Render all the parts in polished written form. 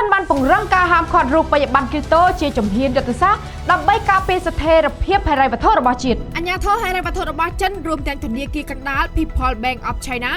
នបានពង្រឹងការហាមឃាត់រូបិយប័ណ្ណគ្រីប្តូជាជំហានយុទ្ធសាស្ត្រដើម្បីការពារស្ថិរភាពហិរញ្ញវត្ថុរបស់ជាតិអាជ្ញាធរហិរញ្ញវត្ថុរបស់ចិនរួមទាំងធនាគារកណ្ដាល People Bank of China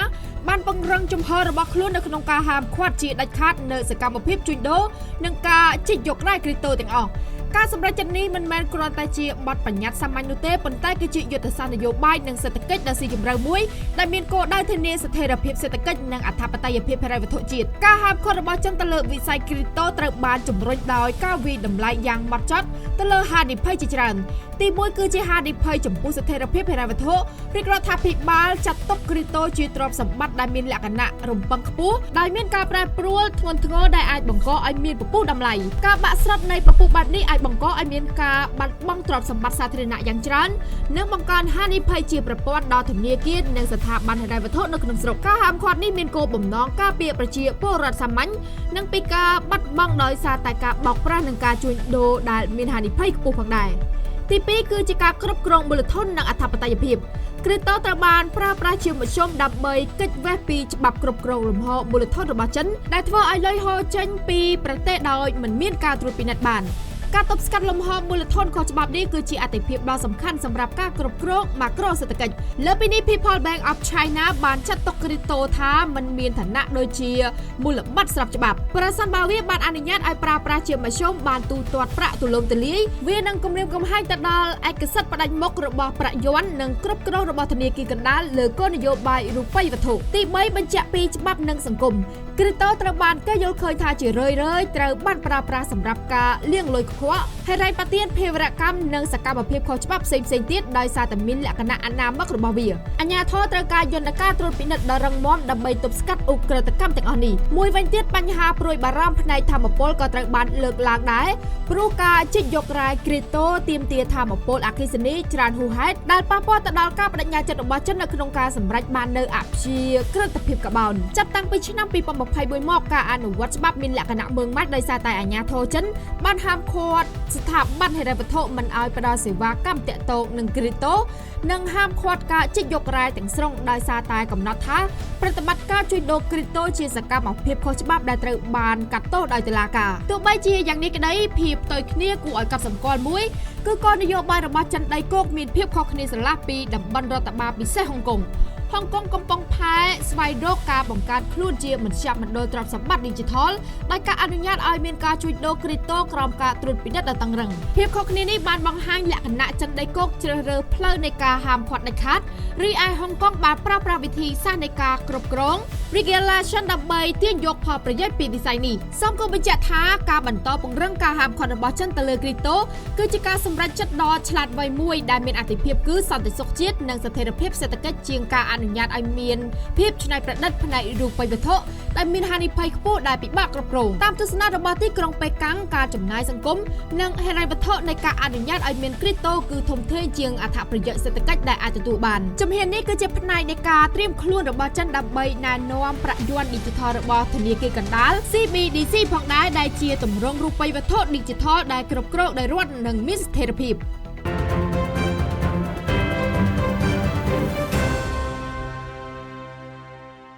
បានពង្រឹងជំហររបស់ខ្លួននៅក្នុងការហាមឃាត់ជាដាច់ខាតនៅសកម្មភាពជួញដូរនិងការជីកយករ៉ែគ្រីប្តូទាំងអស់ការសម្រេចចិត្តនេះមិនមែនគ្រាន់តែជាបទបញ្ញត្តិសាមញ្ញនោះទេប៉ុន្តែគឺជាយុទ្ធសាស្ត្រនយោបាយនិងសេដ្ឋកិច្ចដ៏ស៊ីជម្រៅមួយដែលមានគោលដៅធានាស្ថិរភាពសេដ្ឋកិច្ចនិងអធិបតេយ្យភាពហិរញ្ញវត្ថុជាតិការហាមឃាត់របស់ចិនទៅលើវិស័យគ្រីប្តូត្រូវបានជំរុញដោយការវិយតម្លៃយ៉ាងហ្មត់ចត់ទៅលើហានិភ័យជាច្រើនទី1គឺជាហានិភ័យចំពោះស្ថិរភាពហិរញ្ញវត្ថុរាជរដ្ឋាភិបាលចាត់ទុកគ្រីប្តូជាទ្រព្យសម្បត្តិដែលមានលក្ខណៈរំពឹងខ្ពស់ដែលមានការប្រែប្រួលធ្ងន់ធ្ងរដែលអាចបង្កឲ្យមានពពុះតម្លៃការបាក់ស្រុតនៃពពុះបែបនេះអាចបង្កឲ្យមានការបាត់បង់ទ្រព្យសម្បត្តិសាធារណៈយ៉ាងច្រើននិងបង្កើនហានិភ័យជាប្រព័ន្ធដល់ធនាគារនិងស្ថាប័នហិរញ្ញវត្ថុនៅក្នុងស្រុកការហាមឃាត់នេះមានគោលបំណងការពារប្រជាពលរដ្ឋសាមញ្ញនិងពីការបាត់បង់ដោយសារតែការបោកប្រាស់និងការជួញដូរដែលមានហានិភ័យខ្ពស់ផងដែរទី2គឺជាការគ្រប់គ្រងមូលធននិងអធិបតេយ្យភាពគ្រីប្តូត្រូវបានប្រើប្រាស់ជាមធ្យមដើម្បីគេចវេះពីច្បាប់គ្រប់គ្រងលំហមូលធនរបស់ចិនដែលធ្វើឲ្យលុយហូរចេញពីប្រទេសដោយមិនមានការត្រួតពិនិត្យបានការទប់ស្កាត់លំហមូលធនខុសច្បាប់នេះគឺជាអាទិភាពដ៏សំខាន់សម្រាប់ការគ្រប់គ្រងម៉ាក្រូសេដ្ឋកិច្ចលើពីនេះ People Bank of China បានចាត់ទុកគ្រីប្តូថាมันមានឋានៈដូចជាមូលបត្រស្របច្បាប់ប្រសិនបើវាបានអនុញ្ញាតឲ្យប្រើប្រាស់ជាមធ្យមបានទូទាត់ប្រាក់ទូលំទូលាយវានឹងគំរាមកំហែងទៅដល់ឯកសិទ្ធិផ្ដាច់មុខរបស់ប្រាក់យ័ន្តនិងគ្រប់គ្រងរបស់ធនាគារកណ្ដាលលើគោលនយោបាយរូបិយវត្ថុទី3បញ្ជាក់ពីច្បាប់និងសង្គមគ្រីប្តូត្រូវបានគេយល់ឃើញថាជារឿយៗត្រូវបានប្រើប្រាស់សម្រាប់ការលាងលុយខ្វក់ហិរញ្ញប្បទានភេរវកម្មនិងសកម្មភាពខុសច្បាប់ផ្សេងៗទៀតដោយសារតែមានលក្ខណៈអនាមិករបស់វាអាជ្ញាធរត្រូវការយន្តការត្រួតពិនិត្យដ៏រឹងមាំដើម្បីទប់ស្កាត់ឧក្រិដ្ឋកម្មទាំងអស់នេះមួយវិញទៀតបញ្ហាព្រួយបារម្ភផ្នែកធម្មពលក៏ត្រូវបានលើកឡើងដែរព្រោះការជីកយករ៉ែគ្រីប្តូទាមទារធម្មពលអគ្គិសនីច្រើនហួសហេតុដែលប៉ះពាល់ទៅដល់ការបដិញ្ញាចិត្តរបស់ចិននៅក្នុងការសម្រេចបាននូវអព្យាក្រឹតភាពកាបូនចាប់តាំងពីឆ្នាំ2021មកការអនុវត្តច្បាប់មានលក្ខណៈម៉ឺងម៉ាត់ដោយសារតែអាជ្ញាធរចិនបានហាមឃាត់ស្ថាប័នហិរញ្ញវត្ថុមិនឲ្យផ្ដល់សេវាកម្មតាក់ទងនឹងគ្រីប្តូនិងហាមឃាត់ការជីកយករ៉ែទាំងស្រុងដោយសារតែកំណត់ថាប្រតិបត្តិការជួញដូរគ្រីប្តូជាសកម្មភាពខុសច្បាប់ដែលត្រូវបានកាត់ទោសដោយតុលាការទោះបីជាយ៉ាងនេះក្តីភាពផ្ទុយគ្នាគួរឲ្យកត់សម្គាល់មួយគឺគោលនយោបាយរបស់ចិនដីគោកមានភាពខុសគ្នាស្រឡះពីតំបន់រដ្ឋបាលពិសេសហុងកុងកំពុងផែស្វែងរកការបង្កើតខ្លួនជាមជ្ឈមណ្ឌលទ្រព្យសម្បត្តិ Digital ដោយការអនុញ្ញាតឲ្យមានការជួញដូរគ្រីប្តូក្រោមការត្រួតពិនិត្យដ៏តឹងរ៉ឹងភាពខុសគ្នានេះបានបង្ហាញលក្ខណៈចិនដីគោកជ្រើសរើសផ្លូវនៃការហាមឃាត់ដាច់ខាតរីឯហុងកុងបានប្រើប្រាស់វិធីសាស្ត្រនៃការគ្រប់គ្រង regulation ដើម្បីទាញយកផលប្រយោជន៍ពីវិស័យនេះសូមគូបញ្ជាក់ថាការបន្តពង្រឹងការហាមឃាត់របស់ចិនទៅលើគ្រីប្តូគឺជាការសម្រេចចិត្តដ៏ឆ្លាតវៃមួយដែលមានអាទិភាពគឺសន្តិសុខជាតិនិងស្ថិរភាពសេដ្ឋកិច្ចជាងការអនុញ្ញាតឲ្យមានភាពច្នៃប្រឌិតផ្នែករូបិយវត្ថុដែលមានហានិភ័យខ្ពស់ដែលពិបាកគ្រប់គ្រងតាមទស្សនៈរបស់ទីក្រុងប៉េកាំងការចំណាយសង្គមនិងហិរញ្ញវត្ថុនៃការអនុញ្ញាតឲ្យមានគ្រីប្តូគឺធំធេងជាងអត្ថប្រយោជន៍សេដ្ឋកិច្ចដែលអាចទទួលបានជំហាននេះគឺជាផ្នែកនៃការត្រៀមខ្លួនរបស់ចិនដើម្បីណែនាំប្រាក់យ័ន្ត Digital របស់ធនាគារកណ្ដាល CBDC ផងដែរដែលជាទម្រង់រូបិយវត្ថុ Digital ដែលគ្រប់គ្រងដោយរដ្ឋនិងមានស្ថិរភាព